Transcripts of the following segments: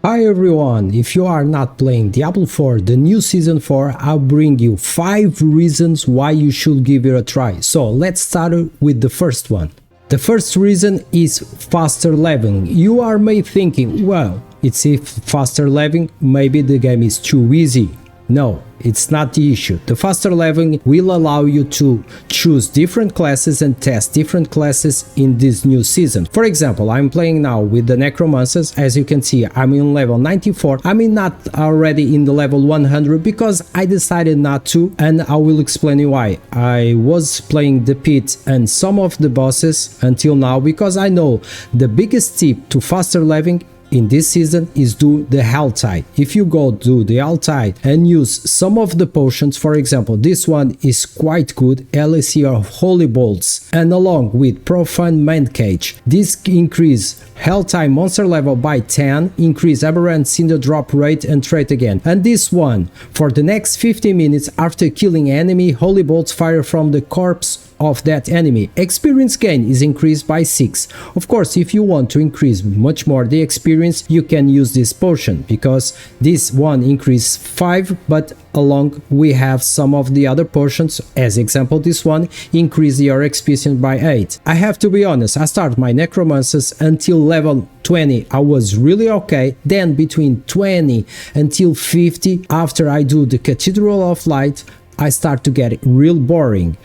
Hi everyone, if you are not playing Diablo 4, the new Season 4, I'll bring you 5 reasons why you should give it a try. So let's start with the first one. The first reason is faster leveling. You are maybe thinking, well, it's if faster leveling, maybe the game is too easy. No, it's not the issue. The faster leveling will allow you to choose different classes and test different classes in this new season. For example, I'm playing now with the Necromancers. As you can see, I'm in level 94. I'm not already in the level 100 because I decided not to, and I will explain you why. I was playing the pit and some of the bosses until now because I know the biggest tip to faster leveling in this season is do the Helltide. If you go do the Helltide and use some of the potions, for example, this one is quite good, LAC of Holy Bolts, and along with Profane Main Cage, this increase Helltide monster level by 10, increase Aberrant Cinder drop rate and trait again. And this one, for the next 50 minutes after killing enemy, Holy Bolts fire from the corpse of that enemy. Experience gain is increased by 6. Of course, if you want to increase much more the experience, you can use this potion, because this one increase 5, but along we have some of the other potions, as example this one, increase your experience by 8. I have to be honest, I started my Necromancers until level 20, I was really okay, then between 20 until 50, after I do the Cathedral of Light, I start to get real boring.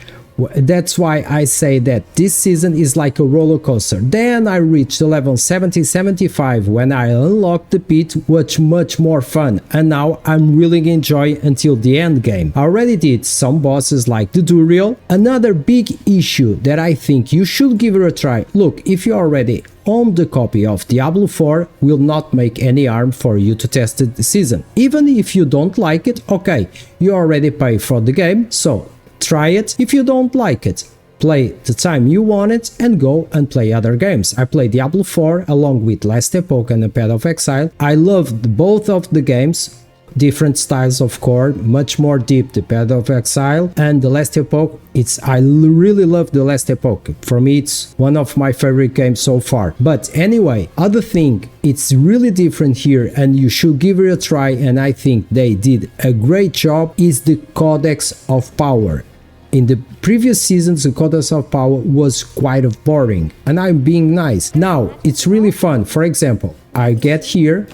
That's why I say that this season is like a roller coaster. Then I reached the level 70-75 when I unlocked the pit, which much more fun, and now I'm really enjoying until the end game. I already did some bosses like the Duriel. Another big issue that I think you should give it a try. Look, if you already own the copy of Diablo 4, will not make any harm for you to test the season. Even if you don't like it, okay, you already pay for the game, so try it. If you don't like it, play the time you want it and go and play other games. I played Diablo 4 along with Last Epoch and Path of Exile. I loved both of the games, different styles of core, much more deep the Path of Exile, and the Last Epoch. I really love the Last Epoch. For me, it's one of my favorite games so far. But anyway, other thing, it's really different here and you should give it a try, and I think they did a great job, is the Codex of Power. In the previous seasons, the Codex of Power was quite boring, and I'm being nice. Now, it's really fun. For example, I get here,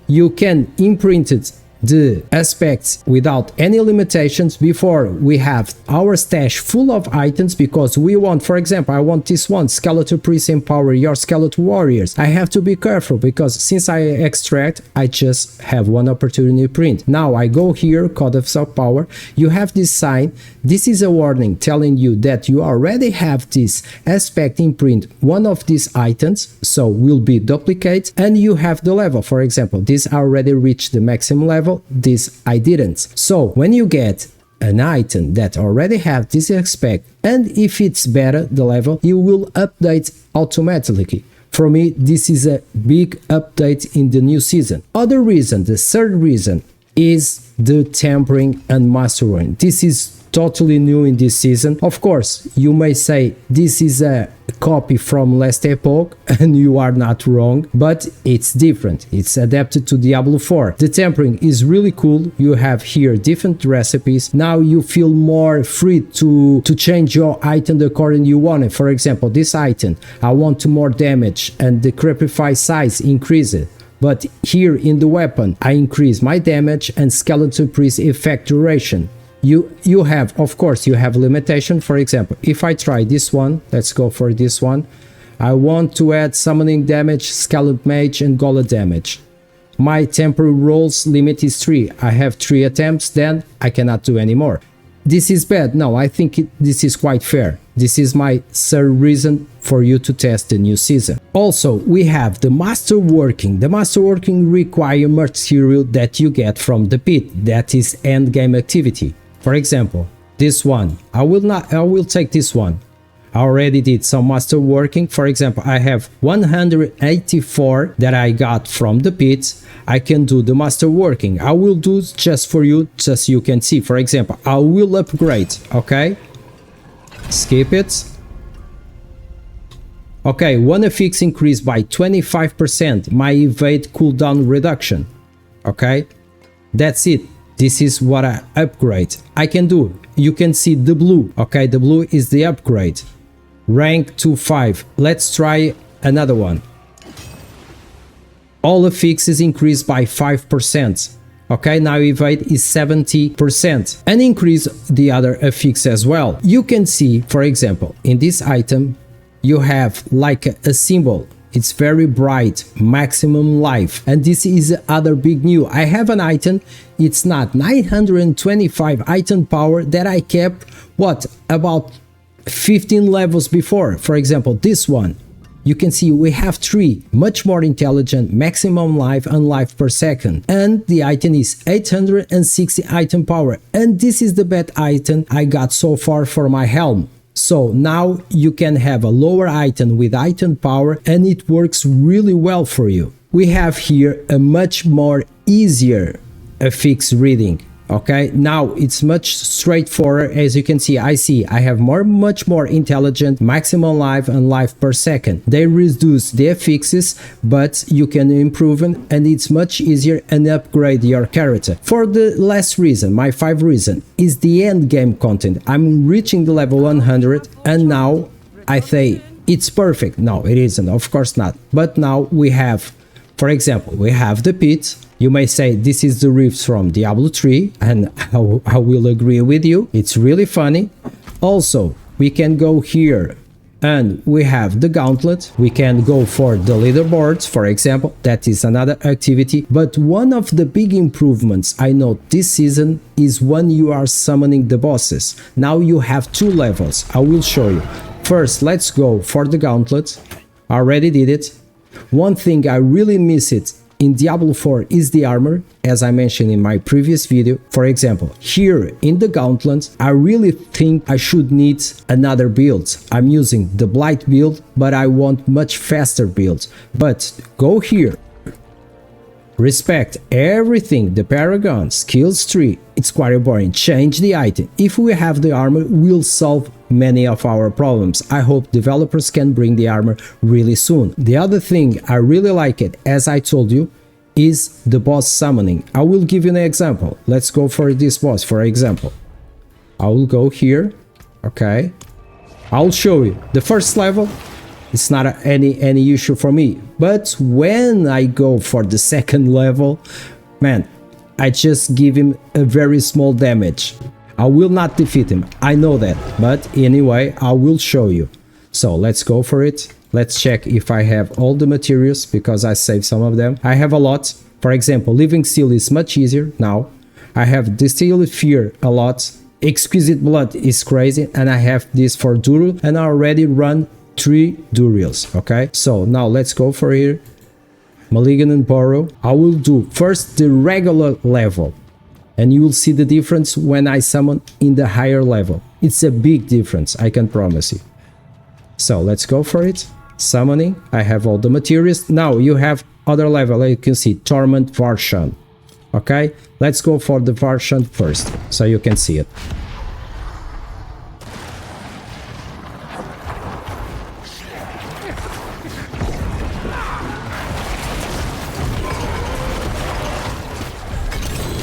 you can imprint it the aspects without any limitations. Before, we have our stash full of items because we want, for example, I want this one, Skeletal Priest Empower your Skeletal Warriors. I have to be careful because since I extract, I just have one opportunity print. Now I go here, Codex of Power, you have this sign. This is a warning telling you that you already have this aspect imprint one of these items, so will be duplicate, and you have the level. For example, this already reached the maximum level, this I didn't. So when you get an item that already have this aspect, and if it's better the level, you will update automatically. For me, this is a big update in the new season. Other reason, the third reason, is the tempering and mastering. This is totally new in this season. Of course, you may say this is a copy from Last Epoch, and you are not wrong, but it's different. It's adapted to Diablo 4. The tempering is really cool. You have here different recipes. Now you feel more free to change your item according you want it. For example, this item, I want more damage and the creepify size increase it. But here in the weapon, I increase my damage and Skeletal Priest effect duration. You have, of course, you have limitation. For example, if I try this one, let's go for this one. I want to add summoning damage, skeleton mage, and golem damage. My temporary rolls limit is 3. I have 3 attempts, then I cannot do any more. This is bad. No, I think this is quite fair. This is my third reason for you to test the new season. Also, we have the masterworking. The masterworking require material that you get from the pit. That is end game activity. For example, this one, I will take this one. I already did some master working. For example, I have 184 that I got from the pit. I can do the master working. I will do just for you, just you can see. For example, I will upgrade, okay? Skip it. Okay, one affix increased by 25%, my evade cooldown reduction. Okay, that's it. This is what I upgrade. I can do. You can see the blue. Okay, the blue is the upgrade. Rank to 5. Let's try another one. All affixes increased by 5%. Okay, now evade is 70%. And increase the other affix as well. You can see, for example, in this item, you have like a symbol. It's very bright, maximum life. And this is other big new. I have an item, it's not 925 item power that I kept, what, about 15 levels before. For example, this one. You can see we have 3, much more intelligent, maximum life and life per second. And the item is 860 item power. And this is the best item I got so far for my helm. So now you can have a lower item with item power and it works really well for you. We have here a much more easier affix reading. Okay, now it's much straightforward. As you can see, I have much more intelligent, maximum life and life per second. They reduce the affixes, but you can improve them and it's much easier and upgrade your character. For the last reason, my 5th reason, is the end game content. I'm reaching the level 100 and now I say it's perfect. No, it isn't, of course not. But now we have, for example, we have the pit. You may say this is the rift from Diablo 3, and I will agree with you. It's really funny. Also, we can go here and we have the gauntlet. We can go for the leaderboards, for example. That is another activity. But one of the big improvements I note this season is when you are summoning the bosses. Now you have 2 levels. I will show you. First, let's go for the gauntlet. I already did it. One thing I really miss it in Diablo 4 is the armor, as I mentioned in my previous video. For example, here in the gauntlet, I really think I should need another build. I'm using the Blight build, but I want much faster builds. But go here. Respect everything, the Paragon, skills tree, it's quite boring. Change the item. If we have the armor, we'll solve many of our problems. I hope developers can bring the armor really soon. The other thing I really like it, as I told you, is the boss summoning. I will give you an example. Let's go for this boss, for example. I will go here. Okay. I'll show you. The first level, it's not any issue for me. But when I go for the second level, man, I just give him a very small damage. I will not defeat him, I know that, but anyway, I will show you. So let's go for it. Let's check if I have all the materials, because I saved some of them. I have a lot. For example, Living Seal is much easier now. I have Distilled Fear a lot. Exquisite Blood is crazy, and I have this for Duril, and I already run 3 Durils, okay? So now let's go for here. Malignant Borrow. I will do first the regular level, and you will see the difference when I summon in the higher level. It's a big difference, I can promise you. So let's go for it. Summoning. I have all the materials. Now you have other level. You can see Torment Varshan. Okay, let's go for the Varshan first, so you can see it.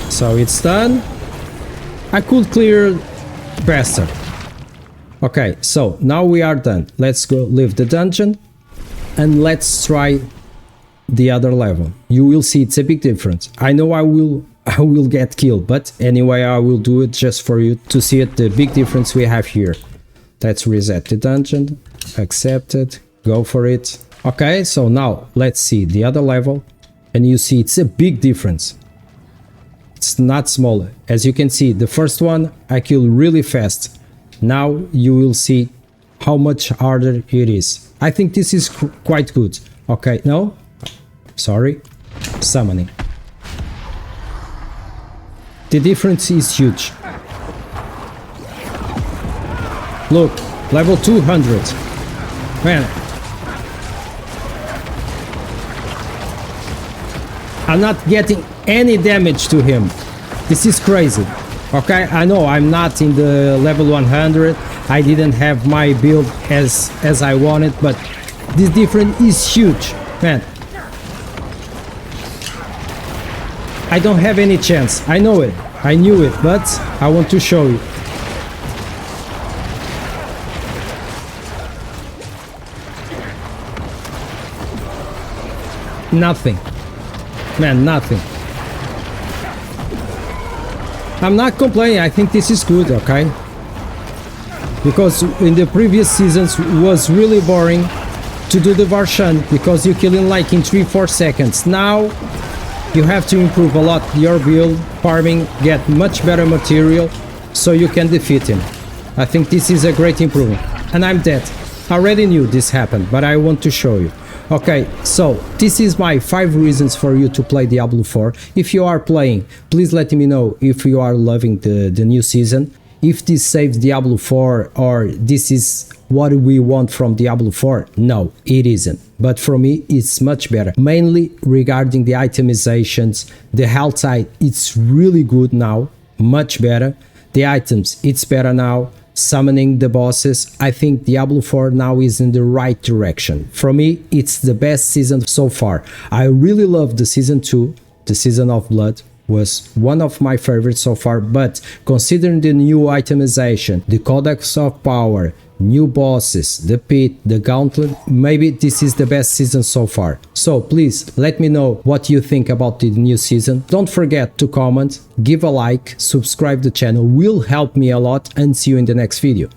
So it's done. I could clear faster. Okay, so now we are done. Let's go leave the dungeon and let's try the other level. You will see it's a big difference. I know I will get killed, but anyway, I will do it just for you to see it, the big difference we have here. Let's reset the dungeon. Accept it. Go for it. Okay, so now let's see the other level, and you see it's a big difference. It's not small. As you can see, the first one I killed really fast. Now you will see how much harder it is. I think this is quite good. Okay, no? Sorry. Summoning. The difference is huge. Look, level 200. Man. I'm not getting any damage to him. This is crazy. Okay, I know I'm not in the level 100. I didn't have my build as I wanted, but This difference is huge, man. I don't have any chance. I know it. I knew it, but I want to show you. Nothing. Man, nothing. I'm not complaining. I think this is good, okay? Because in the previous seasons was really boring to do the version because you kill him like in 3-4 seconds. Now you have to improve a lot your build, farming, get much better material so you can defeat him. I think this is a great improvement. And I'm dead. I already knew this happened, but I want to show you. Okay, so this is my 5 reasons for you to play Diablo 4. If you are playing, please let me know if you are loving the new season. If this saves Diablo 4 or this is what we want from Diablo 4, no, it isn't. But for me, it's much better. Mainly regarding the itemizations, the health side, it's really good now, much better. The items, it's better now. Summoning the bosses, I think Diablo 4 now is in the right direction. For me, it's the best season so far. I really love the season 2, the Season of Blood was one of my favorites so far, but considering the new itemization, the Codex of Power, new bosses, the pit, the gauntlet, maybe this is the best season so far. So please let me know what you think about the new season. Don't forget to comment, give a like, subscribe the channel, will help me a lot, and see you in the next video.